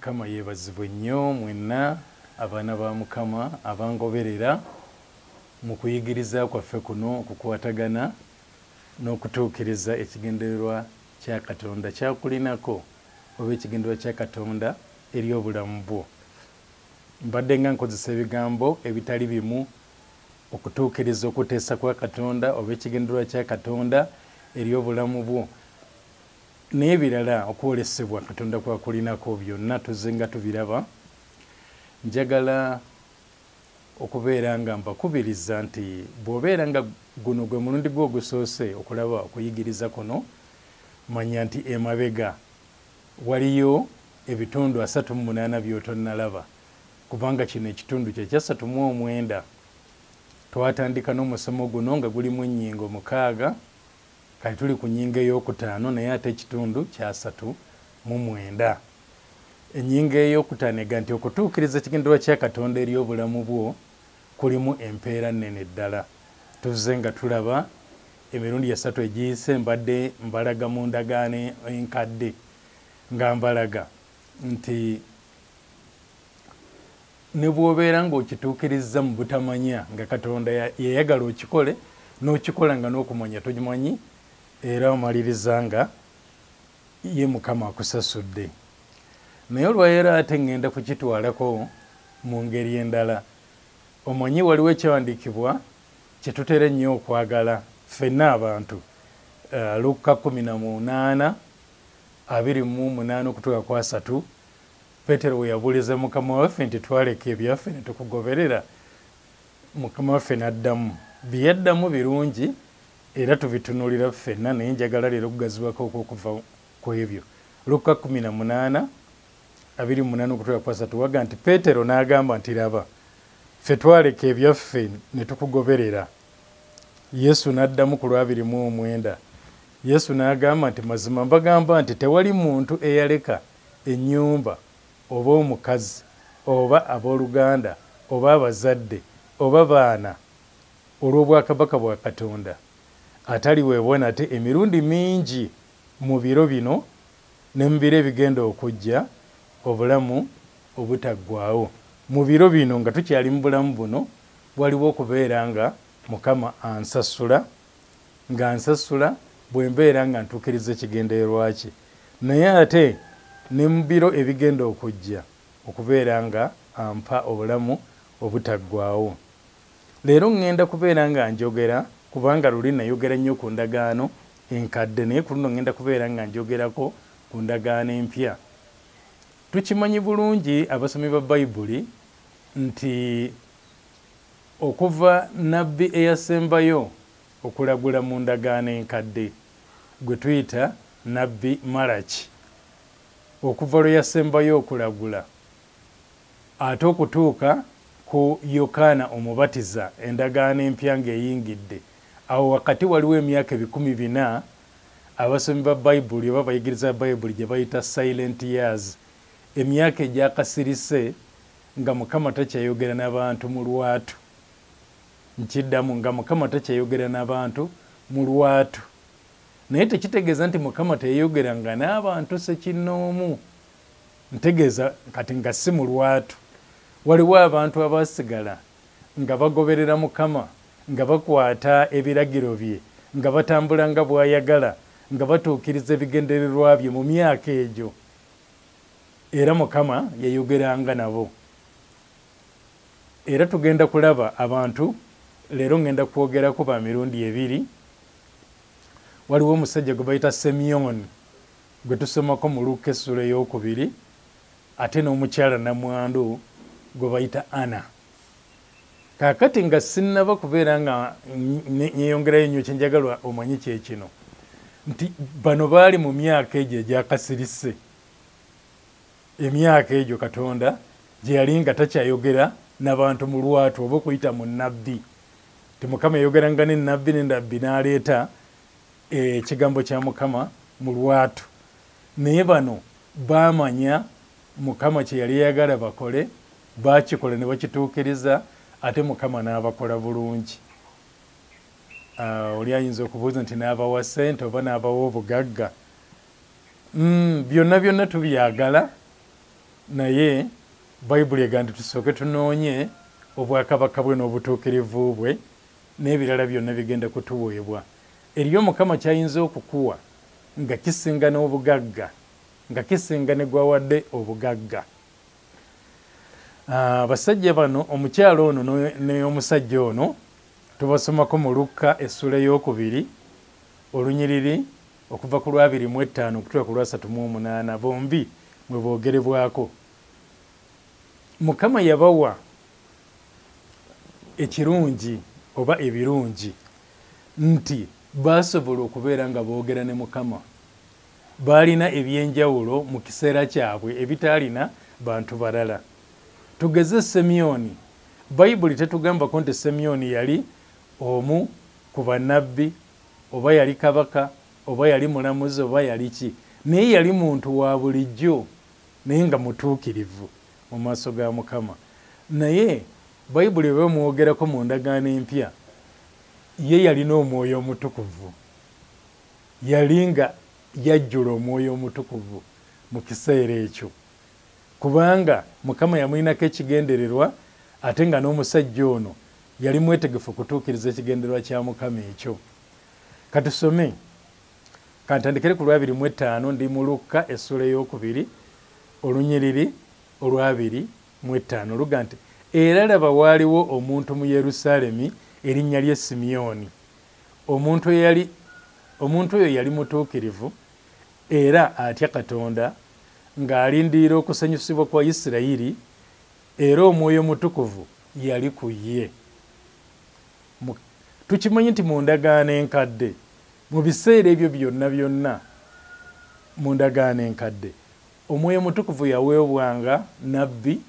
Mukama yeebazibwe nnyo mwenna abaana ba Mukama abangoberera mu kuyigiriza kwaffe kuno okukwatagana n'okutuukiriza ekigendererwa kya Katonda kyakulinako oba ekigendererwa kya Katonda eri obulamu bwo. Mbadde nga nkozesa ebigambo ebitali bimu okutuukiriza okuteesa kwa Katonda oba ekigendererwa kya Katonda eri obulamu bwo n'ebirala okwolesebwa Katonda kwakulinako byonna tuzze nga tubiraba. Njagala okubeera nga mbakubiriza nti bw'obeera nga guno gwe mulundi gwo ogusoose okulaba okuyigiriza kuno, manya nti emabega waliyo ebitundu 38 by'otonnalaba, kubanga kino ekitundu kye kya 39. Twatandika n'omusomo guno nga gulimu ennyingo 6, kati tuli ku nnyingo ey'okutaano naye ate ekitundu kya 39. Ennyingo ey'okutaano ega nti okutuukiriza ekigendererwa kya Katonda eri obulamu bwo kulimu empeera nnene ddala. Tuzze nga tulaba emirundi 3 egiyise mbadde mbalaga mu ndagaano enkadde nga mbalaga nti ne bw'obeera ng'okituukiriza mu butamanya nga Katonda yayagala okikole n'okikola nga n'okumanya togimanyi, era omaliriza nga ye Mukama akusasudde. Naye olwaleero ate ngenda kukitwalako mu ngeri endala. Omanyi waliwo ekyawandiikibwa kye tutera ennyo okwagala ffenna abantu, Luka 18:28 okutuuka ku 3. Peetero we yabuuliza Mukama waffe nti twaleka ebyaffe ne tukugoberera, Mukama waffe n'addamu. Bye yaddamu birungi era tubitunuulira ffenna, naye njagala leero okugazibwako okuva ku ebyo. Luka 18:28 okutuuka ku 3 waga nti Peetero n'agamba nti laba, ffe twaleka ebyaffe ne tukugoberera. Yesu n'addamu ku 29. Yesu n'agamba nti mazima mbagamba nti tewali muntu eyaleka ennyumba oba omukazi oba abooluganda oba abazadde oba baana olw'obwakabaka bwa Katonda ataliweebwa ate emirundi mingi mu biro bino ne mu biro ebigenda okujja obulamu obutaggwaawo. Mu biro bino nga tukyali mu bulamu buno waliwo okubeera nga Mukama ansasula, ng'ansasula bwe mbeera nga ntuukiriza ekigendererwa kye, naye ate ne mu biro ebigenda okujja okubeera nga ampa obulamu obutaggwaawo. Leero ŋŋenda kubeera nga njogera, kubanga luli nayogera nnyo ku ndagaano enkadde, naye ku luno ŋŋenda kubeera nga njogerako ku ndagaano empya. Tukimanyi bulungi abasomi ba Bayibuli nti okuva nnabbi eyasembayo okulagula mu ndagaano enkadde gwe tuyita nnabbi Malaki, okuva lwe yasembayo okulagula ate okutuuka ku Yokaana omubatiza endagaano empya ng'eyingidde, awo wakati waliwo emyaka 400 abasomi ba Bayibuli oba abayigiriza ba Bayibuli gye bayita silent years, emyaka egyakasirise nga Mukama takyayogera n'abantu mu lwatu. Nkiddamu, nga Mukama takyayogera n'abantu mu lwatu. Naye tekitegeeza nti Mukama teyayogeranga n'abantu sekinnoomu, ntegeeza kati nga si mu lwatu. Waliwo abantu abasigala nga bagoberera Mukama, nga bakwata ebiragiro bye, nga batambula nga bw'ayagala, nga batuukiriza ebigendererwa bye mu myaka egyo, era Mukama yayogeranga nabo. Era tugenda kulaba abantu, leero ngenda kwogerako ba mirundi 2. Waliwo omusajja gwe bayita Semyoni gwe tusomako mu Luka essula ey'okubiri, ate n'omukyala namwandu gwe bayita Ana. Kaakati nga sinnaba kubeera nga nyeyongerayo nnyo, kyenjagala omanyi kye kino nti bano baali mu myaka egyo egyakasirise, emyaka egyo Katonda gye yali nga takyayogera n'abantu mu lwatu oba okuyita mu nnabbi. Mukama yayogeranga n'ennabbi, n'ennabbi n'aleeta ekigambo kya Mukama mu lwatu. Naye bano baamanya Mukama kye yali yayagala bakole, baakikola ne bakituukiriza, ate Mukama n'abakola bulungi. Oli ayinza okubuuza nti n'abawa ssente oba n'abawa obugagga. Byonna byonna tubyagala, naye bayibuli egamba tusooke tunoonye obwakabaka bwe n'obutuukirivu bwe n'ebirala byonna bigenda kutuweebwa. Eriyo Mukama kyayinza okukuwa nga kisinga n'obugagga, nga kisinga ne gwawadde obugagga. Basajja bano, omukyalo ono n'omusajja ono tubasomako mu Lukka essula ey'okubiri olunyiriri okuva ku 25 okutuuka ku 38, bombi mwe boogerebwako. Mukama yabawa ekirungi oba ebirungi nti baasobola okubeera nga boogera ne Mukama. Baalina ebyenjawulo mu kiseera kyabwe ebitaalina bantu balala. Tugeze Semyoni. Bayibuli tetugambako nti Semyoni yali omu ku bannabbi oba yali kabaka oba yali mulamuzi oba yali ki, naye yali muntu wa bulijjo naye nga mutuukirivu mu maaso ga Mukama. Naye Bayibuli bwe bamwogerako mu ndagaano empya, ye yalina omwoyo omutukuvu, yali nga yajjula omwoyo omutukuvu mu kiseera ekyo, kubanga Mukama yamulinako ekigendererwa ate nga n'omusajja ono yali mwetegefu okutuukiriza ekigendererwa kya Mukama ekyo. Katusome, kantandikire ku 25, ndi mu Lukka essula ey'okubiri olunyiriri olwa25, luga nti era laba waaliwo omuntu mu Yerusaalemi erinnya lye Simyoni. Omuntu oyo yali mutuukirivu era atya Katonda, ng'alindirira okusanyusibwa kwa Isirayiri, era omwoyo omutukuvu yali ku ye. Tukimanyi nti mu ndagaano enkadde, mu biseera ebyo byonna mu ndagaano enkadde, omwoyo omutukuvu yaweebwanga nabbi,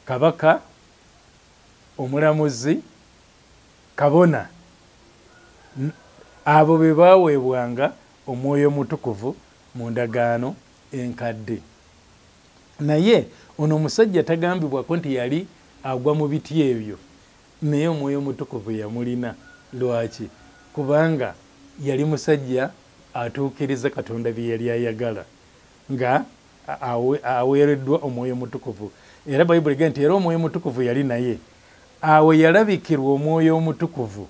kabaka, omulamuzi, kabona. Abo be baaweebwanga omwoyo omutukuvu mu ndagaano enkadde. Naye ono omusajja tagambibwako nti yali agwa mu biti ebyo, naye omwoyo omutukuvu yamulina. Lwaki? Kubanga yali musajja atuukiriza Katonda bye yali ayagala, nga aweereddwa omwoyo omutukuvu. Era Bayibuli egamba nti era omwoyo omutukuvu yali naye. Awe yalabikirwa omwoyo omutukuvu,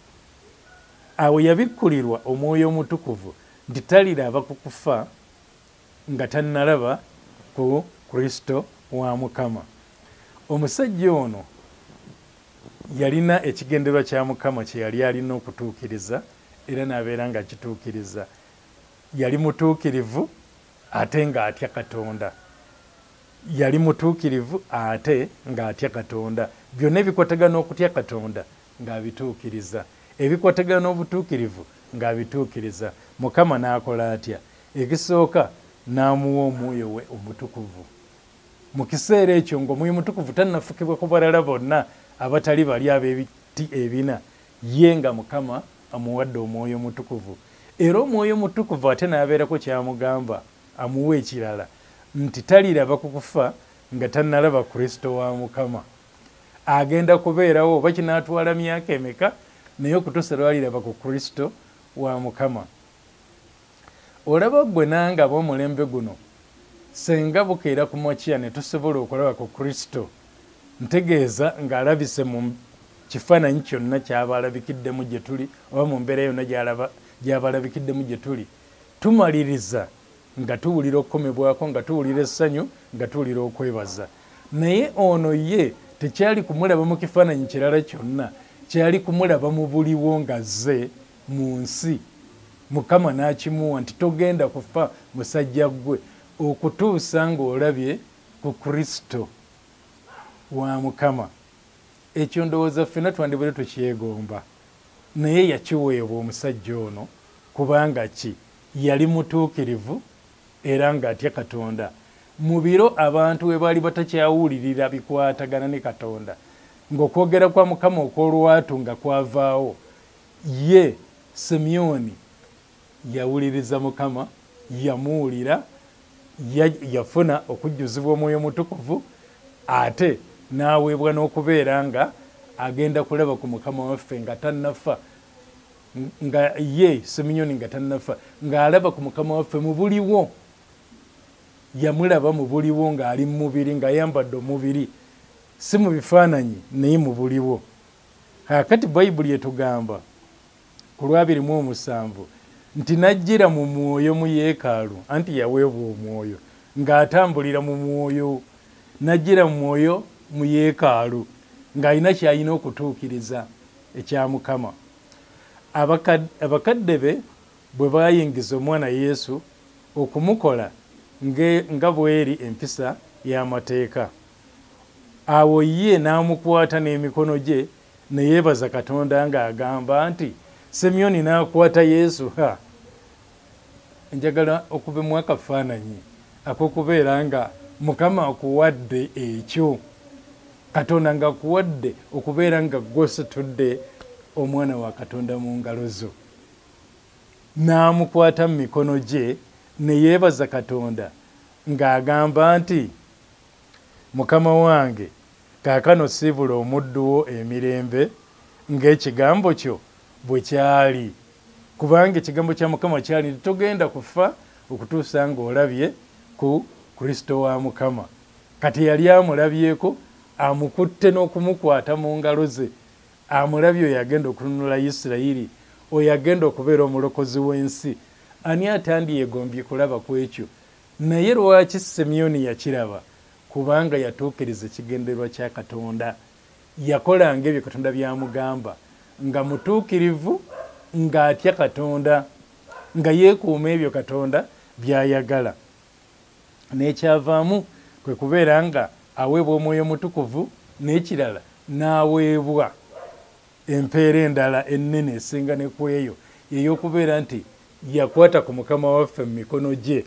awe yabikkulirwa omwoyo omutukuvu nti taliraba ku kufa nga tannalaba ku Kristo wa Mukama. Omusajja ono yalina ekigendererwa kya Mukama kye yali alina okutuukiriza, era n'abeera nga akituukiriza. Yali mutuukirivu ate ng'atya Katonda. Yali mutuukirivu ate ng'atya Katonda. Byonna ebikwatagana okutya Katonda ng'abituukiriza, ebikwatagana n'obutuukirivu ng'abituukiriza. Mukama n'akola atya? Ekisooka n'amuwa omwoyo we omutukuvu. Mu kiseera ekyo ng'omwoyo omutukuvu tannafukibwa ku balala bonna abatali bali ab'ebiti ebina, ye nga Mukama amuwadde omwoyo omutukuvu. Era omwoyo omutukuvu ate n'abeerako kyamugamba, amuwa ekirala nti taliraba ku kufa nga tannalaba Kristo wa Mukama. Agenda kubeerawo oba kinaatwala myaka emeka, naye okutuusa lwaliraba ku Kristo wa Mukama. Olaba gwe nange ab'omulembe guno, senga bukeera ku makya ne tusobola okulaba ku Kristo, ntegeeza ng'alabise mu kifaananyi kyonna ky'aba alabikiddemu gye tuli, oba mu mbeera yonna gy'aba alabikiddemu gye tuli, tumaliriza nga tuwulira okukomebwako, nga tuwulira essanyu, nga tuwulira okwebaza. Naye ono ye tekyali kumulaba mu kifaananyi kirala kyonna, kyali kumulaba mu buliwo ng'azze mu nsi. Mukama n'akimuwa nti togenda kufa musajja gwe, okutuusa ng'olabye ku Kristo wa Mukama. Ekyo ndowooza ffenna twandibadde tukyegomba, naye yakiweebwa omusajja ono kubanga ki? Yali mutuukirivu era ng'atya Katonda. Mu biro abantu we baali batakyawulirira bikwatagana ne Katonda, ng'okwogera kwa Mukama okw'olwatu nga kwavaawo, ye Simyoni yawuliriza Mukama, yamuwulira, yafuna okujjuzibwa omwoyo omutukuvu, ate n'aweebwa n'okubeera nga agenda kulaba ku Mukama waffe nga tannafa, nga ye Simyoni nga tannafa, ng'alaba ku Mukama waffe mu buliwo. yamulaba mu buliwo ng'ali mu mubiri ng'ayambadde omubiri si mu bifaananyi naye mu buliwo. Kaakati Bayibuli etugamba ku 2:7 nti najjira mu mwoyo mu yeekaalu, anti yaweebwa omwoyo ng'atambulira mu mwoyo. Najjira mu mwoyo mu yeekaalu ng'alina ky'alina okutuukiriza ekya Mukama. Abakadde be bwe baayingiza omwana Yesu okumukola nga bweri empisa y'amateeka, awo ye n'amukwata n'emikono gye ne yeebaza Katonda ng'agamba nti Simyoni n'akwata Yesu. Njagala okubemu akafaananyi ak'okubeera nga Mukama akuwadde ekyo, Katonda ng'akuwadde okubeera nga gw'ositudde omwana wa Katonda mu ngalo zo. N'amukwata mu mikono gye ne yeebaza Katonda ng'agamba nti Mukama wange, kaakano siibula omuddu wo emirembe ng'ekigambo kyo bwe kyali. Kubanga ekigambo kya Mukama kyali nti togenda kufa okutuusa ng'olabye ku Kristo wa Mukama. Kati yali amulabyeko, amukutte n'okumukwata mu ngalo ze. Amulabye oyo agenda okununula Isirayiri, oyo agenda okubeera omulokozi w'ensi. Ani atandiyegombye kulaba ku ekyo? Naye lwaki Simyoni yakiraba? Kubanga yatuukiriza ekigendererwa kya Katonda. Yakolanga ebyo Katonda by'amugamba, nga mutuukirivu, ng'atya Katonda, nga yeekuuma ebyo Katonda by'ayagala. N'ekyavaamu kwe kubeera nga aweebwa omwoyo mutukuvu, n'ekirala n'aweebwa empeera endala ennene esinga ne ku eyo, ey'okubeera nti yakwata ku Mukama waffe mu mikono gye.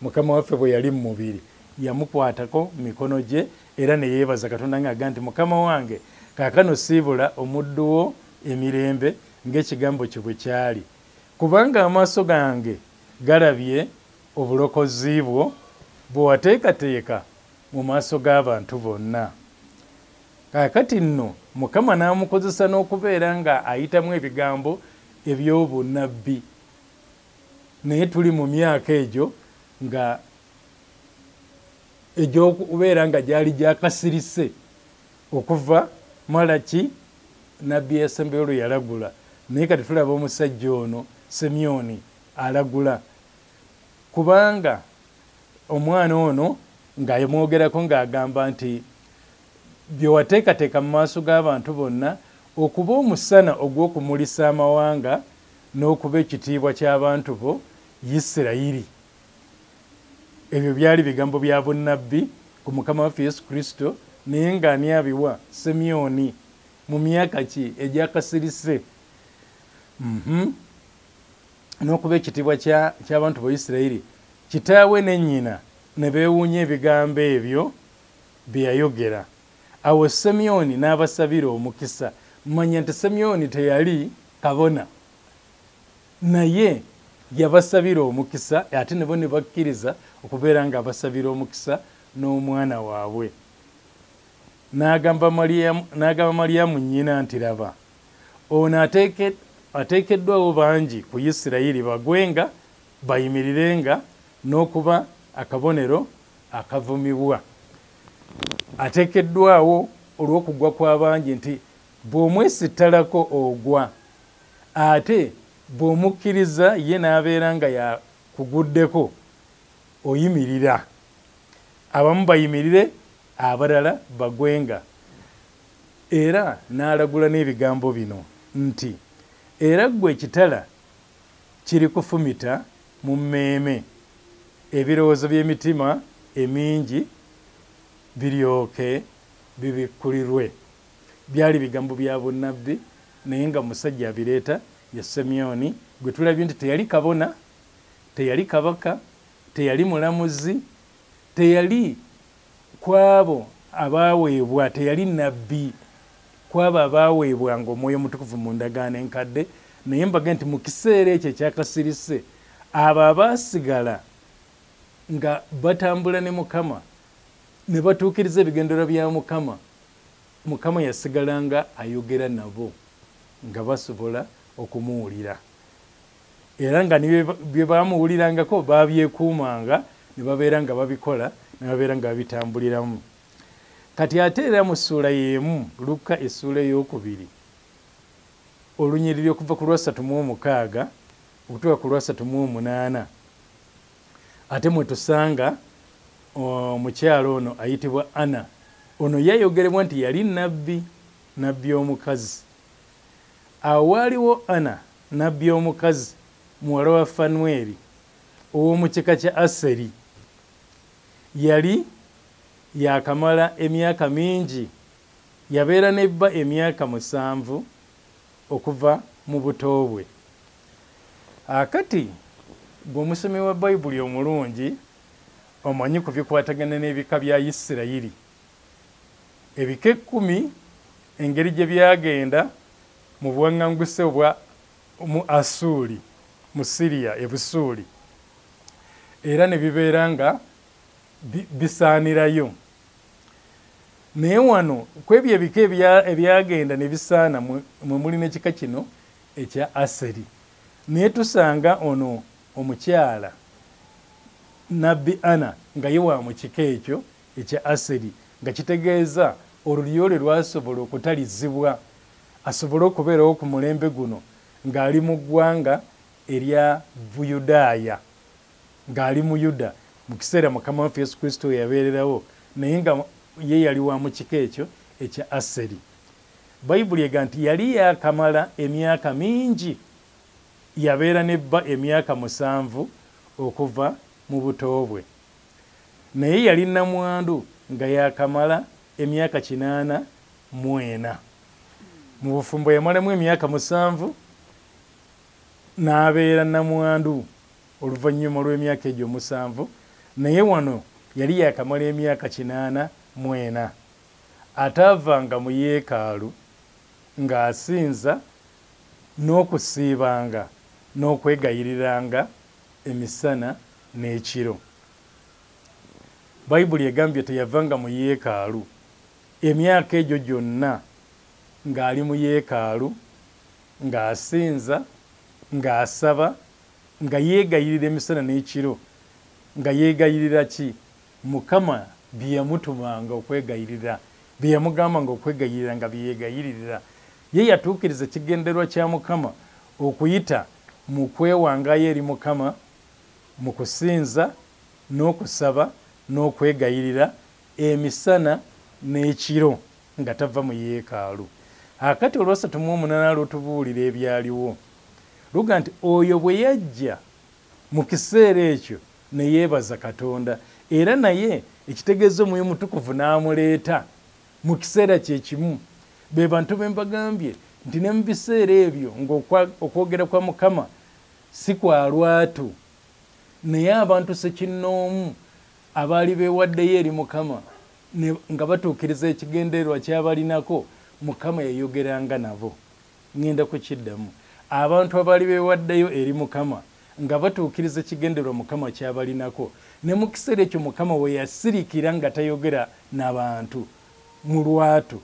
Mukama waffe bwe yali mu mubiri yamukwatako mu mikono gye, era ne yeebaza Katonda ng'aga nti Mukama wange, kaakano siibula omuddu wo emirembe ng'ekigambo kyo bwe kyali. Kubanga amaaso gange galabye obulokozi bwo bwe wateekateeka mu maaso g'abantu bonna. Kaakati nno Mukama n'amukozesa n'okubeera nga ayitamu ebigambo eby'obunnabbi. Naye tuli mu myaka egyo nga egy'okubeera nga gyali gyakasirise okuva Malaki nabbi yasembeyo lwe yalagula. Naye kati tulaba omusajja ono Simyoni alagula, kubanga omwana ono ng'amwogerako ng'agamba nti bye wateekateeka mu maaso g'abantu bonna okuba omusana ogw'okumulisa amawanga n'okuba ekitiibwa ky'abantu bo Isirayiri. Ebyo byali bigambo bya bunnabbi ku Mukama waffe Yesu Kristo, naye ng'ani abiwa? Simyoni, mu myaka ki? Egyakasirise. N'okuba ekitiibwa ky'abantu bo Isirayiri. Kitaawe ne nnyina ne beewuunya ebigambo ebyo bye yayogera. Awo Simyoni n'abasabira omukisa. Manya nti Simyoni teyali kabona, naye yabasabira omukisa, ate ne bo ne bakkiriza okubeera nga abasabira omukisa n'omwana waabwe. N'agamba Maliyamu nnyina nti laba, ono ateekeddwawo bangi ku Isirayiri bagwenga, bayimirirenga n'okuba akabonero akavumibwa. Ateekeddwawo olw'okugwa kw'abangi nti bw'omwesittalako ogwa, ate bw'omukkiriza ye n'abeera nga yakuguddeko oyimirira. Abamu bayimirire, abalala bagwenga. Era n'alagula n'ebigambo bino nti era ggwe ekitala kiri kufumita mu mmeeme, ebirowoozo by'emitima emingi biryoke bibikkulirwe. Byali bigambo bya bunnabbi, naye nga musajja abireeta ye Simyoni, gwe tulabye nti teyali kabona, teyali kabaka, teyali mulamuzi, teyali kwabo abaaweebwa, teyali nabbi kwabo abaaweebwanga omwoyo mutukuvu mu ndagaano enkadde. Naye mbaga nti mu kiseera ekyo ekyakasirise, abo abaasigala nga batambula ne Mukama ne batuukiriza ebigendererwa bya Mukama, Mukama yasigalanga ayogera nabo nga basobola okumuwulira. Era nga bye baamuwulirangako baabyekuumanga ne babeera nga babikola ne babeera nga babitambuliramu. Kati ate era mu ssuula y'emu Luka essuula ey'okubiri olunyiriri okuva ku lwa 36 okutuuka ku lwa 38 ate mwe tusanga omukyalo ono ayitibwa Ana. Ono yeeyogerebwa nti yali nabbi omukazi. Awo waaliwo Ana nabbi omukazi muwala wa Fanweri ow'omu kika kya Aseri. Yali yakamala emyaka mingi, yabeera ne bba emyaka 7 okuva mu buto bwe. Akati bw'omusomi wa Bayibuli omulungi omanyi ku bikwatagana n'ebika bya Isirayiri. Ebika 10 engeri gye byagenda mu buwaŋŋanguse obwa mu Asuuli mu Siriya Ebusuuli, era ne bibeera nga bisaanirayo. Naye wano ku ebyo ebika ebyagenda ne bisaana mwe muli n'ekika kino ekya Aseri. Naye tusanga ono omukyala nabbi Ana nga ye wa mu kika ekyo ekya Aseri, nga kitegeeza olulyo lwe lwasobola okutalizibwa asobole okubeerawo ku mulembe guno ng'ali mu ggwanga erya Buyudaaya, ng'ali mu Yuda mu kiseera Mukama waffe Yesu Kristo we yabeererawo, naye nga ye yali wa mu kika ekyo ekya Aseri. Bayibuli ega nti yali yakamala emyaka mingi, yabeera ne bba emyaka 7 okuva mu buto bwe. Naye yali namwandu nga yakamala emyaka 84. Mu bufumbo yamalamu emyaka 7 n'abeera namwandu oluvannyuma lw'emyaka egyo 7, naye wano yali yakamala emyaka 84. Ataavanga mu yeekaalu ng'asinza n'okusiibanga n'okwegayiriranga emisana n'ekiro. Bayibuli egambye teyavanga mu yeekaalu emyaka egyo gyonna ng'ali mu yeekaalu ng'asinza, ng'asaba, nga yeegayirira emisana n'ekiro. Nga yeegayirira ki? Mukama bye yamutumanga okwegayirira, bye yamugambanga okwegayirira nga byeyeegayiririra. Ye yatuukiriza ekigendererwa kya Mukama okuyita mu kwewangayo eri Mukama, mu kusinza n'okusaba n'okwegayirira emisana n'ekiro nga tava mu yeekaalu. Akati olwa 38 lutubuulira ebyaliwo luga nti oyo bwe yajja mu kiseera ekyo ne yeebaza Katonda, era naye ekitegeeza Omwoyo Mutukuvu n'amuleeta mu kiseera kye kimu. Be bantu be mbagambye nti ne mu biseera ebyo ng'okwogera kwa Mukama si kwa lwatu, naye abantu sekinnoomu abaali beewaddeyo eri Mukama nga batuukiriza ekigendererwa ky'abalinako, Mukama yayogeranga nabo. Ngenda kukiddamu, abantu abaali beewaddeyo eri Mukama nga batuukiriza ekigendererwa Mukama ky'abalinako, ne mu kiseera ekyo Mukama we yasirikira nga tayogera n'abantu mu lwatu,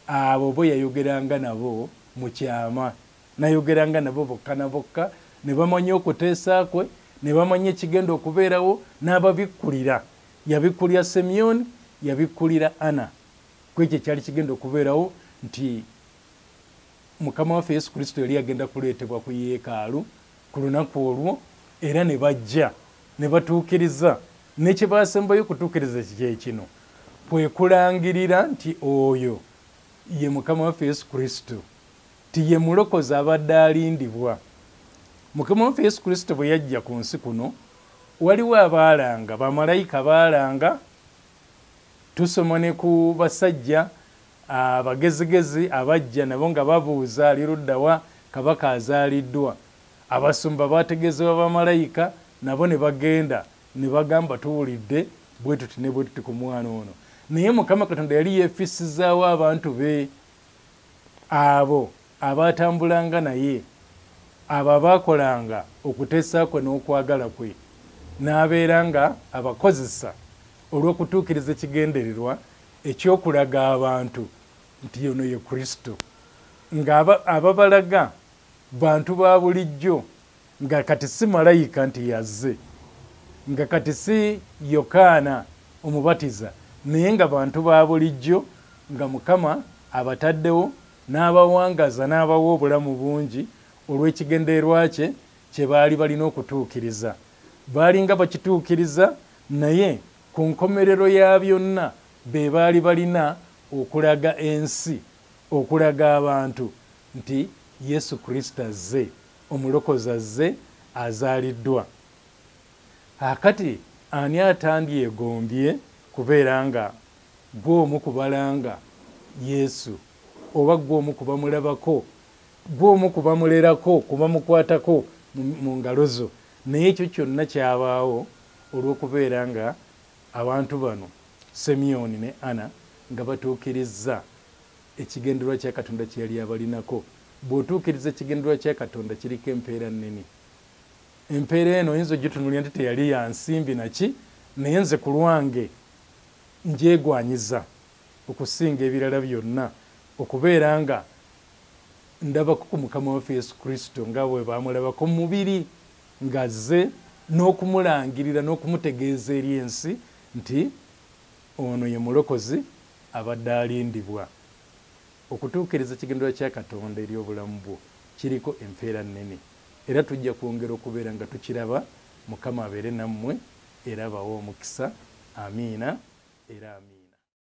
abo bo yayogeranga nabo mu kyama, nayogeranga nabo bokka na bokka, ne bamanya okuteesa kwe, ne bamanya ekigenda okubeerawo, n'ababikkulira. Yabikkulira Simyoni, yabikkulira Ana. Kwekyo kyali kigenda okubeerawo nti Mukama waffe Yesu Kristo yali agenda kuleetebwa ku yeekaalu ku lunaku olwo, era ne bajja ne batuukiriza. Nekye baasembayo kutuukiriza kye kino kwe kulangirira nti oyo ye Mukama waffe Yesu Kristo, ti ye mulokozi abadde alindibwa. Mukama waffe Yesu Kristo bwe yajja ku nsi kuno waliwo abaalanga, bamalayika baalanga. Tusoma ne ku basajja abagezigezi abajja nabo nga babuuza ali ludda wa kabaka azaaliddwa. Abasumba baategeezebwa bamalayika nabo ne bagenda ne bagamba tuwulidde bwe tuti ne bwe tuti ku mwana ono. Naye Mukama Katonda yali yeefisizaawo abantu be, abo abaatambulanga naye, abo abaakolanga okuteesa kwe n'okwagala kwe, n'abeera nga abakozesa olw'okutuukiriza ekigendererwa eky'okulaga abantu nti ono ye Kristo, nga ababalaga bantu ba bulijjo, nga kati si malayika nti yazze, nga kati si Yokaana omubatiza naye nga bantu ba bulijjo nga Mukama abataddewo n'abawangaza n'abawa obulamu bungi olw'ekigendererwa kye baali balina okutuukiriza. Baali nga bakituukiriza naye ku nkomerero ya byonna be baali balina okulaga ensi, okulaga abantu nti Yesu Kristo azze, omulokozi azze, azaaliddwa. Akati ani atandyegombye kubeera nga gw'omu kubalanga Yesu oba gw'omu kubamulabako, gw'omu kubamulerako, kubamukwatako mu ngalo zo, naye ekyo kyonna kyabaawo olw'okubeera nga abantu bano Semiyoni ne Ana nga batuukirizza ekigendererwa kya Katonda kye yali abalinako. Bw'otuukiriza ekigendererwa kya Katonda kiriko empeera nnene. Empeera eno oyinza ogitunuulira nti teyali ya nsimbi naki, naye nze ku lwange ngyegwanyiza okusinga ebirala byonna okubeera nga ndabako ku Mukama waffe Yesu Kristo nga bwe baamulabako mu mubiri ng'azze n'okumulangirira n'okumutegeeza eri ensi nti ono ye mulokozi abadde alindibwa. Okutuukiriza ekigendererwa kya Katonda eri obulamu bwo kiriko empeera nnene, era tujja kwongera okubeera nga tukiraba. Mukama abeere nammwe era abawe omukisa. Amiina era amiina.